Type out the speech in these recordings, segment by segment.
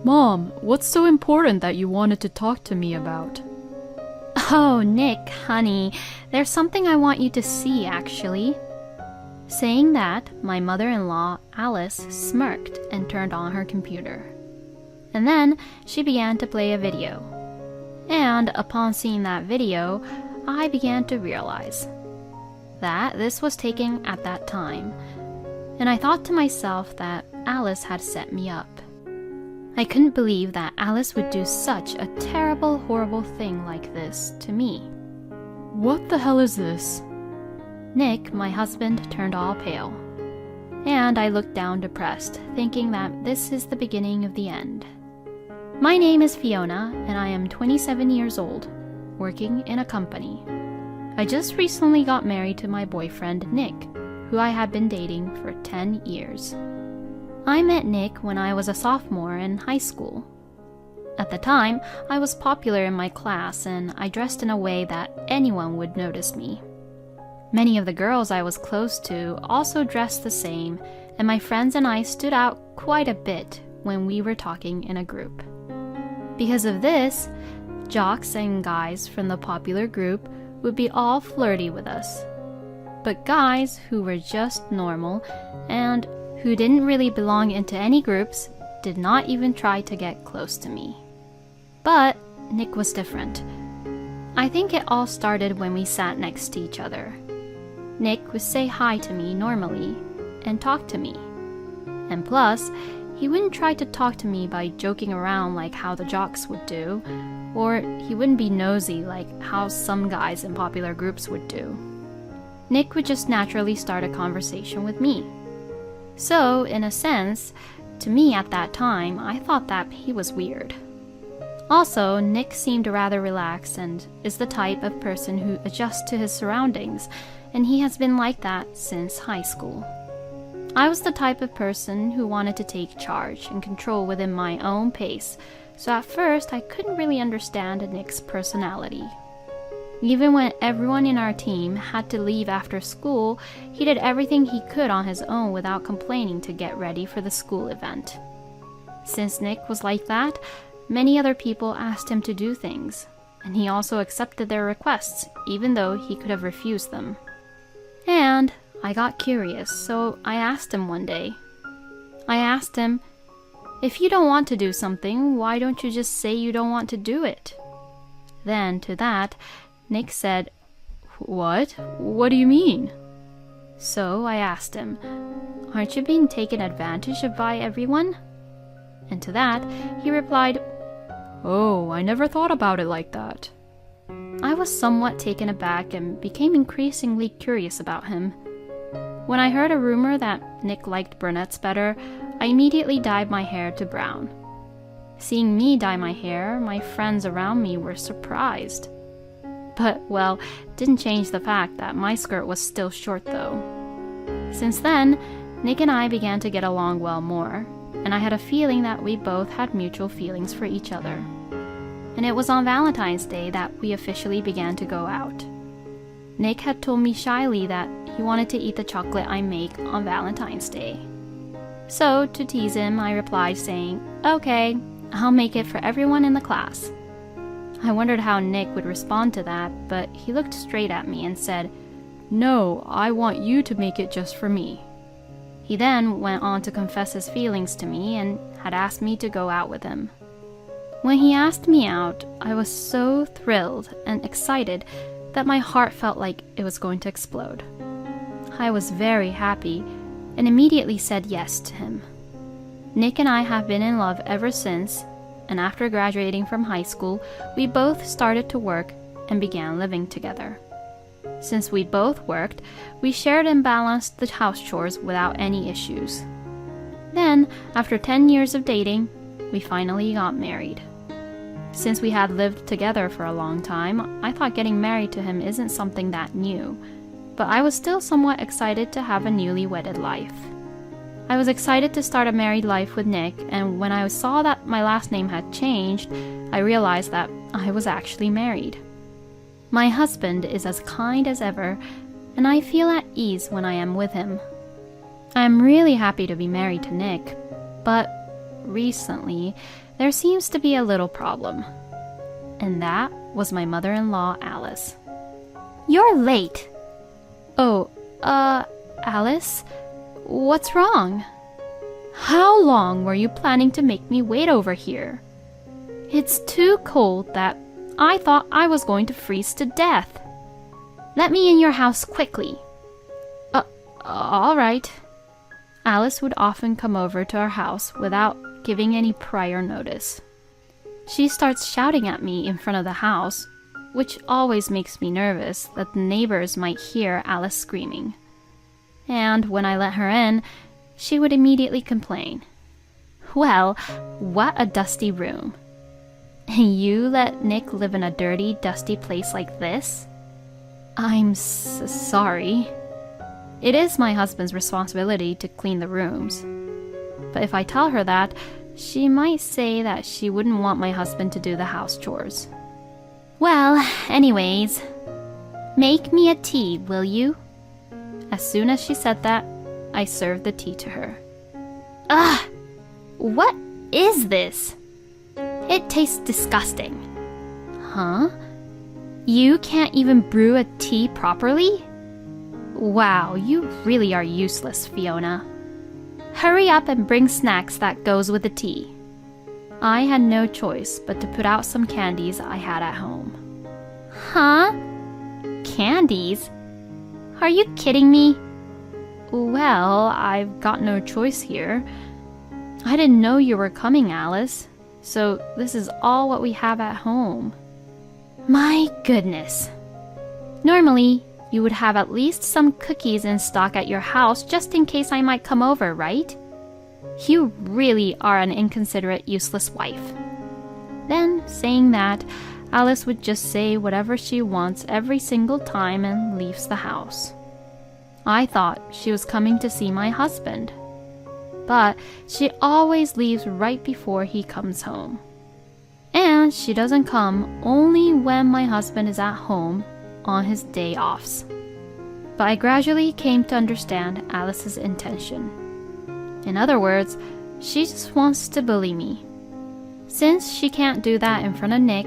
Mom, what's so important that you wanted to talk to me about? Oh, Nick, honey, there's something I want you to see, actually. Saying that, my mother-in-law, Alice, smirked and turned on her computer. And then she began to play a video. And upon seeing that video, I began to realize that this was taken at that time. And I thought to myself that Alice had set me up. I couldn't believe that Alice would do such a terrible, horrible thing like this to me. What the hell is this? Nick, my husband, turned all pale. And I looked down depressed, thinking that this is the beginning of the end. My name is Fiona, and I am 27 years old, working in a company. I just recently got married to my boyfriend, Nick, who I had been dating for 10 years. I met Nick when I was a sophomore in high school. At the time, I was popular in my class and I dressed in a way that anyone would notice me. Many of the girls I was close to also dressed the same, and my friends and I stood out quite a bit when we were talking in a group. Because of this, jocks and guys from the popular group would be all flirty with us. But guys who were just normal and who didn't really belong into any groups did not even try to get close to me. But Nick was different. I think it all started when we sat next to each other. Nick would say hi to me normally and talk to me. And plus, he wouldn't try to talk to me by joking around like how the jocks would do, or he wouldn't be nosy like how some guys in popular groups would do. Nick would just naturally start a conversation with me. So, in a sense, to me at that time, I thought that he was weird. Also, Nick seemed rather relaxed and is the type of person who adjusts to his surroundings, and he has been like that since high school. I was the type of person who wanted to take charge and control within my own pace, so at first I couldn't really understand Nick's personality. Even when everyone in our team had to leave after school, he did everything he could on his own without complaining to get ready for the school event. Since Nick was like that, many other people asked him to do things, and he also accepted their requests, even though he could have refused them. And I got curious, so I asked him one day. I asked him, "If you don't want to do something, why don't you just say you don't want to do it?" Then, to that, Nick said, "What? What do you mean?" So I asked him, "Aren't you being taken advantage of by everyone?" And to that, he replied, "Oh, I never thought about it like that." I was somewhat taken aback and became increasingly curious about him. When I heard a rumor that Nick liked brunettes better, I immediately dyed my hair to brown. Seeing me dye my hair, my friends around me were surprised. But, well, didn't change the fact that my skirt was still short though. Since then, Nick and I began to get along well more, and I had a feeling that we both had mutual feelings for each other. And it was on Valentine's Day that we officially began to go out. Nick had told me shyly that he wanted to eat the chocolate I make on Valentine's Day. So, to tease him, I replied saying, "Okay, I'll make it for everyone in the class." I wondered how Nick would respond to that, but he looked straight at me and said, "No, I want you to make it just for me." He then went on to confess his feelings to me and had asked me to go out with him. When he asked me out, I was so thrilled and excited that my heart felt like it was going to explode. I was very happy and immediately said yes to him. Nick and I have been in love ever since, and after graduating from high school, we both started to work and began living together. Since we both worked, we shared and balanced the house chores without any issues. Then, after 10 years of dating, we finally got married. Since we had lived together for a long time, I thought getting married to him isn't something that new, but I was still somewhat excited to have a newly wedded life. I was excited to start a married life with Nick, and when I saw that my last name had changed, I realized that I was actually married. My husband is as kind as ever, and I feel at ease when I am with him. I am really happy to be married to Nick, but recently, there seems to be a little problem. And that was my mother-in-law, Alice. You're late. Oh, Alice? What's wrong? How long were you planning to make me wait over here? It's too cold that I thought I was going to freeze to death. Let me in your house quickly. All right. Alice would often come over to our house without giving any prior notice. She starts shouting at me in front of the house, which always makes me nervous that the neighbors might hear Alice screaming. And when I let her in, she would immediately complain. Well, what a dusty room. You let Nick live in a dirty, dusty place like this? I'm sorry. It is my husband's responsibility to clean the rooms. But if I tell her that, she might say that she wouldn't want my husband to do the house chores. Well, anyways, make me a tea, will you? As soon as she said that, I served the tea to her. Ugh! What is this? It tastes disgusting. Huh? You can't even brew a tea properly? Wow, you really are useless, Fiona. Hurry up and bring snacks that goes with the tea. I had no choice but to put out some candies I had at home. Huh? Candies? Are you kidding me? Well, I've got no choice here. I didn't know you were coming, Alice, so this is all what we have at home. My goodness. Normally, you would have at least some cookies in stock at your house just in case I might come over, right? You really are an inconsiderate, useless wife. Then, saying that, Alice would just say whatever she wants every single time and leaves the house. I thought she was coming to see my husband, but she always leaves right before he comes home. And she doesn't come only when my husband is at home on his day offs. But I gradually came to understand Alice's intention. In other words, she just wants to bully me. Since she can't do that in front of Nick,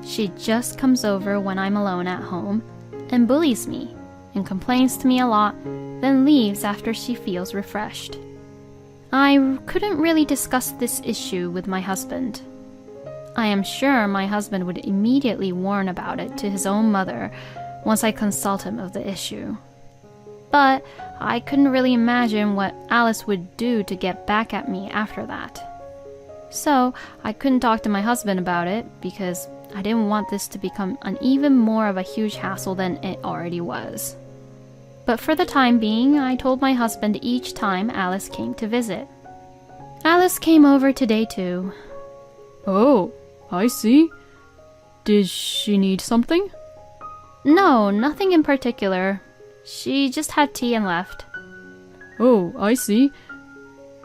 she just comes over when I'm alone at home and bullies me and complains to me a lot, then leaves after she feels refreshed. I couldn't really discuss this issue with my husband. I am sure my husband would immediately warn about it to his own mother once I consult him of the issue. But I couldn't really imagine what Alice would do to get back at me after that. So I couldn't talk to my husband about it because I didn't want this to become an even more of a huge hassle than it already was. But for the time being, I told my husband each time Alice came to visit. Alice came over today too. Oh, I see. Did she need something? No, nothing in particular. She just had tea and left. Oh, I see.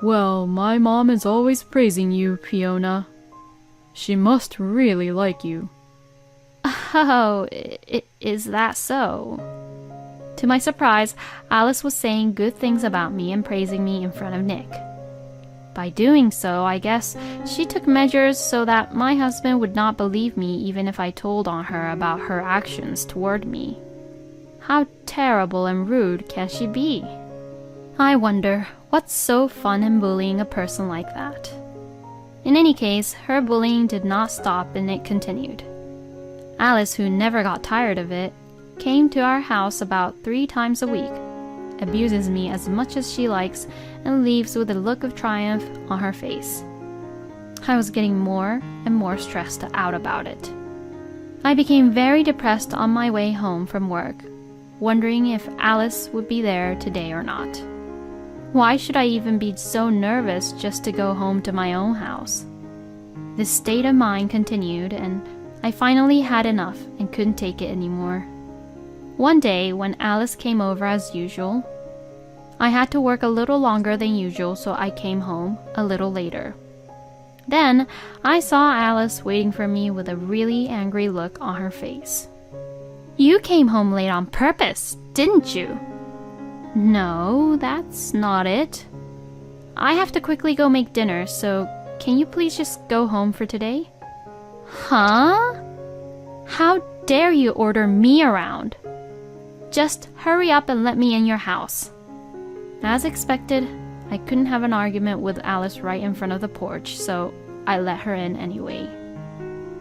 Well, my mom is always praising you, Fiona. She must really like you. Oh, is that so? To my surprise, Alice was saying good things about me and praising me in front of Nick. By doing so, I guess she took measures so that my husband would not believe me even if I told on her about her actions toward me. How terrible and rude can she be? I wonder what's so fun in bullying a person like that. In any case, her bullying did not stop and it continued. Alice, who never got tired of it, came to our house about 3 times a week, abuses me as much as she likes, and leaves with a look of triumph on her face. I was getting more and more stressed out about it. I became very depressed on my way home from work, wondering if Alice would be there today or not. Why should I even be so nervous just to go home to my own house? This state of mind continued, and I finally had enough and couldn't take it anymore. One day, when Alice came over as usual, I had to work a little longer than usual, so I came home a little later. Then, I saw Alice waiting for me with a really angry look on her face. You came home late on purpose, didn't you? No, that's not it. I have to quickly go make dinner, so can you please just go home for today? Huh? How dare you order me around? Just hurry up and let me in your house. As expected, I couldn't have an argument with Alice right in front of the porch, so I let her in anyway.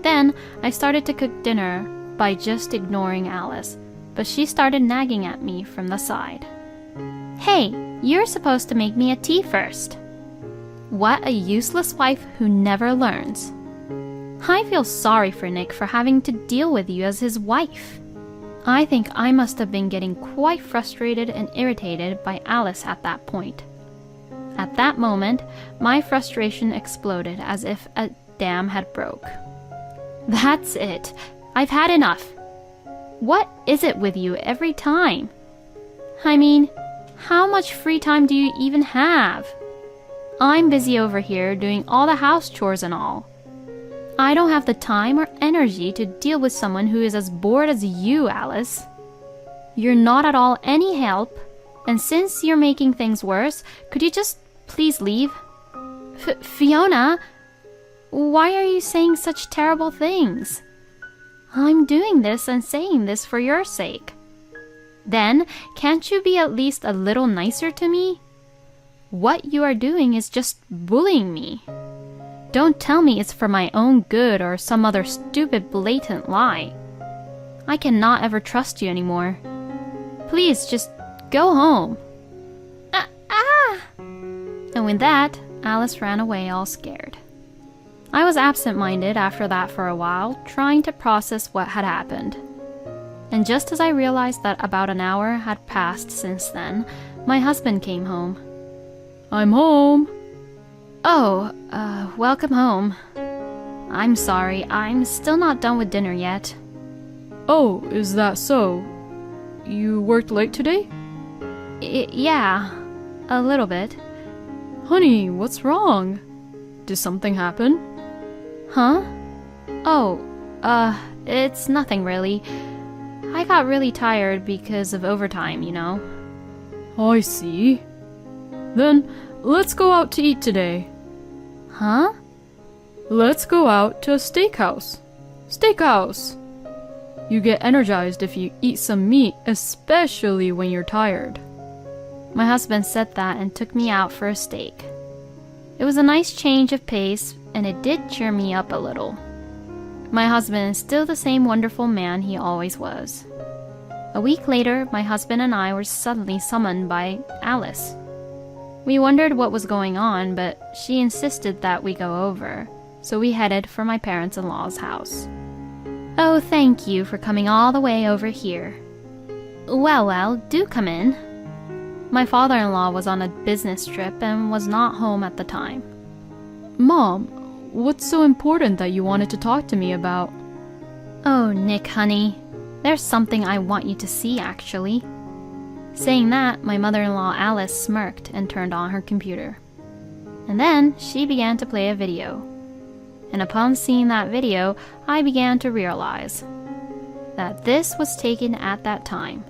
Then I started to cook dinner by just ignoring Alice, but she started nagging at me from the side. Hey, you're supposed to make me a tea first. What a useless wife who never learns. I feel sorry for Nick for having to deal with you as his wife. I think I must have been getting quite frustrated and irritated by Alice at that point. At that moment, my frustration exploded as if a dam had broke. That's it. I've had enough. What is it with you every time? I mean, how much free time do you even have? I'm busy over here doing all the house chores and all. I don't have the time or energy to deal with someone who is as bored as you, Alice. You're not at all any help, and since you're making things worse, could you just please leave? Fiona, why are you saying such terrible things? I'm doing this and saying this for your sake. Then, can't you be at least a little nicer to me? What you are doing is just bullying me. Don't tell me it's for my own good or some other stupid blatant lie. I cannot ever trust you anymore. Please just go home. And with that, Alice ran away all scared. I was absent-minded after that for a while, trying to process what had happened. And just as I realized that about an hour had passed since then, my husband came home. I'm home. Oh, welcome home. I'm sorry, I'm still not done with dinner yet. Oh, is that so? You worked late today? Yeah, a little bit. Honey, what's wrong? Did something happen? Huh? Oh, it's nothing really. I got really tired because of overtime, you know. I see. Then, let's go out to eat today. Huh? Let's go out to a steakhouse. Steakhouse! You get energized if you eat some meat, especially when you're tired. My husband said that and took me out for a steak. It was a nice change of pace, and it did cheer me up a little. My husband is still the same wonderful man he always was. A week later, my husband and I were suddenly summoned by Alice. We wondered what was going on, but she insisted that we go over, so we headed for my parents-in-law's house. Oh, thank you for coming all the way over here. Well, do come in. My father-in-law was on a business trip and was not home at the time. Mom, what's so important that you wanted to talk to me about? Oh, Nick, honey, there's something I want you to see, actually. Saying that, my mother-in-law Alice smirked and turned on her computer. And then she began to play a video. And upon seeing that video, I began to realize that this was taken at that time.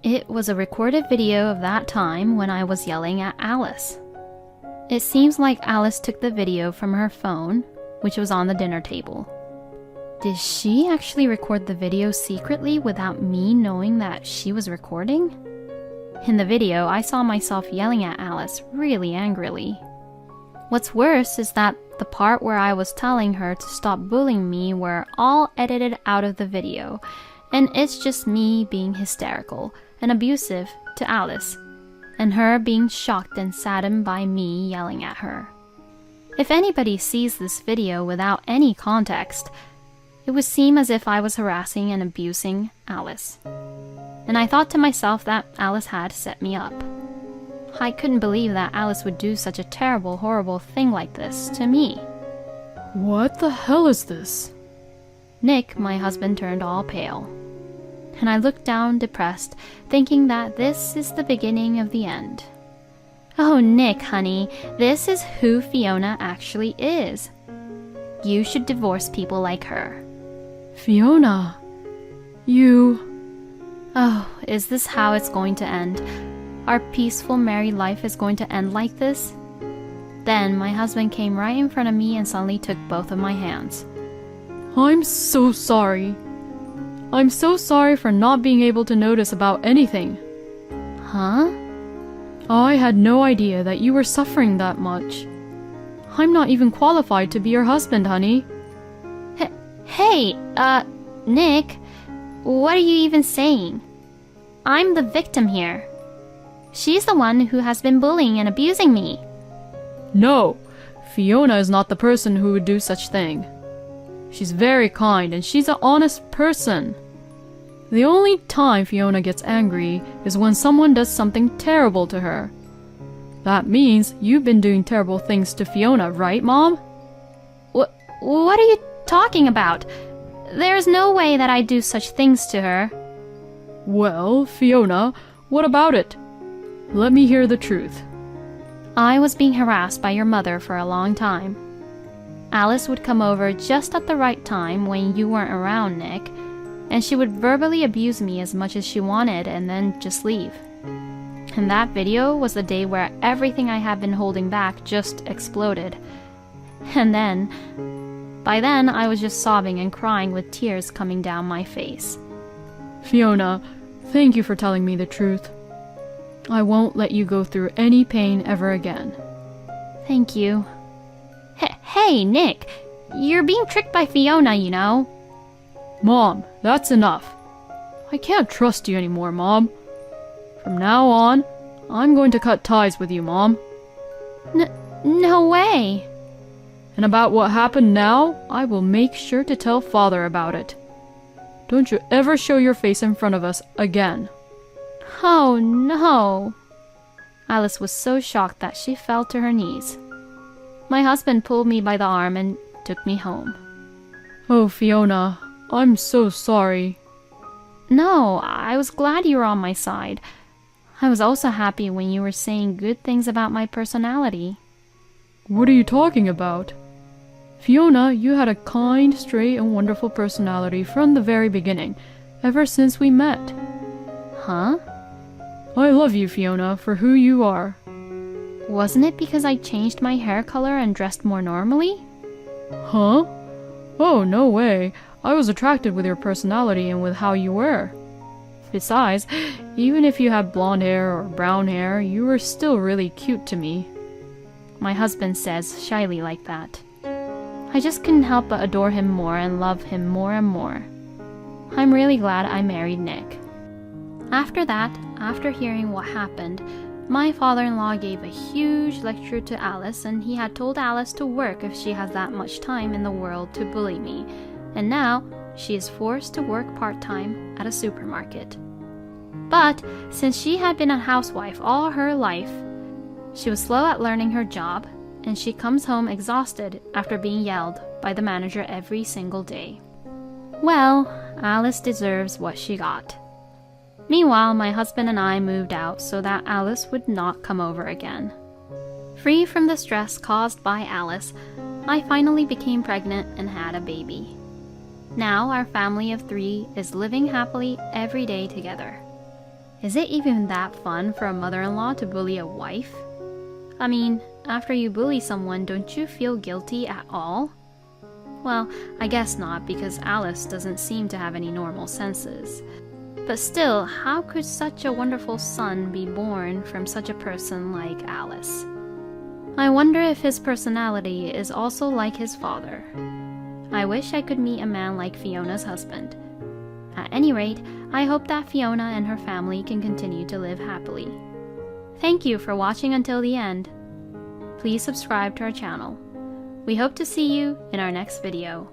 It was a recorded video of that time when I was yelling at Alice. It seems like Alice took the video from her phone, which was on the dinner table. Did she actually record the video secretly without me knowing that she was recording? In the video, I saw myself yelling at Alice really angrily. What's worse is that the part where I was telling her to stop bullying me were all edited out of the video, and it's just me being hysterical and abusive to Alice, and her being shocked and saddened by me yelling at her. If anybody sees this video without any context, it would seem as if I was harassing and abusing Alice. And I thought to myself that Alice had set me up. I couldn't believe that Alice would do such a terrible, horrible thing like this to me. What the hell is this? Nick, my husband, turned all pale. And I looked down depressed, thinking that this is the beginning of the end. Oh, Nick, honey, this is who Fiona actually is. You should divorce people like her. Fiona, you... Oh, is this how it's going to end? Our peaceful married life is going to end like this? Then my husband came right in front of me and suddenly took both of my hands. I'm so sorry. I'm so sorry for not being able to notice about anything. Huh? I had no idea that you were suffering that much. I'm not even qualified to be your husband, honey. Hey, Nick, what are you even saying? I'm the victim here. She's the one who has been bullying and abusing me. No, Fiona is not the person who would do such thing. She's very kind and she's an honest person. The only time Fiona gets angry is when someone does something terrible to her. That means you've been doing terrible things to Fiona, right, Mom? What are you talking about? There's no way that I'd do such things to her. Well, Fiona, what about it? Let me hear the truth. I was being harassed by your mother for a long time. Alice would come over just at the right time when you weren't around, Nick, and she would verbally abuse me as much as she wanted and then just leave. And that video was the day where everything I had been holding back just exploded. And by then, I was just sobbing and crying with tears coming down my face. Fiona, thank you for telling me the truth. I won't let you go through any pain ever again. Thank you. Hey, Nick, you're being tricked by Fiona, you know. Mom, that's enough. I can't trust you anymore, Mom. From now on, I'm going to cut ties with you, Mom. No way. And about what happened now, I will make sure to tell Father about it. Don't you ever show your face in front of us again. Oh, no. Alice was so shocked that she fell to her knees. My husband pulled me by the arm and took me home. Oh, Fiona, I'm so sorry. No, I was glad you were on my side. I was also happy when you were saying good things about my personality. What are you talking about? Fiona, you had a kind, straight, and wonderful personality from the very beginning, ever since we met. Huh? I love you, Fiona, for who you are. Wasn't it because I changed my hair color and dressed more normally? Huh? Oh, no way. I was attracted with your personality and with how you were. Besides, even if you had blonde hair or brown hair, you were still really cute to me. My husband says shyly like that. I just couldn't help but adore him more and love him more and more. I'm really glad I married Nick. After that, after hearing what happened, my father-in-law gave a huge lecture to Alice, and he had told Alice to work if she has that much time in the world to bully me, and now she is forced to work part-time at a supermarket. But since she had been a housewife all her life, she was slow at learning her job, and she comes home exhausted after being yelled by the manager every single day. Well, Alice deserves what she got. Meanwhile, my husband and I moved out so that Alice would not come over again. Free from the stress caused by Alice, I finally became pregnant and had a baby. Now our family of 3 is living happily every day together. Is it even that fun for a mother-in-law to bully a wife? I mean, after you bully someone, don't you feel guilty at all? Well, I guess not, because Alice doesn't seem to have any normal senses. But still, how could such a wonderful son be born from such a person like Alice? I wonder if his personality is also like his father. I wish I could meet a man like Fiona's husband. At any rate, I hope that Fiona and her family can continue to live happily. Thank you for watching until the end. Please subscribe to our channel. We hope to see you in our next video.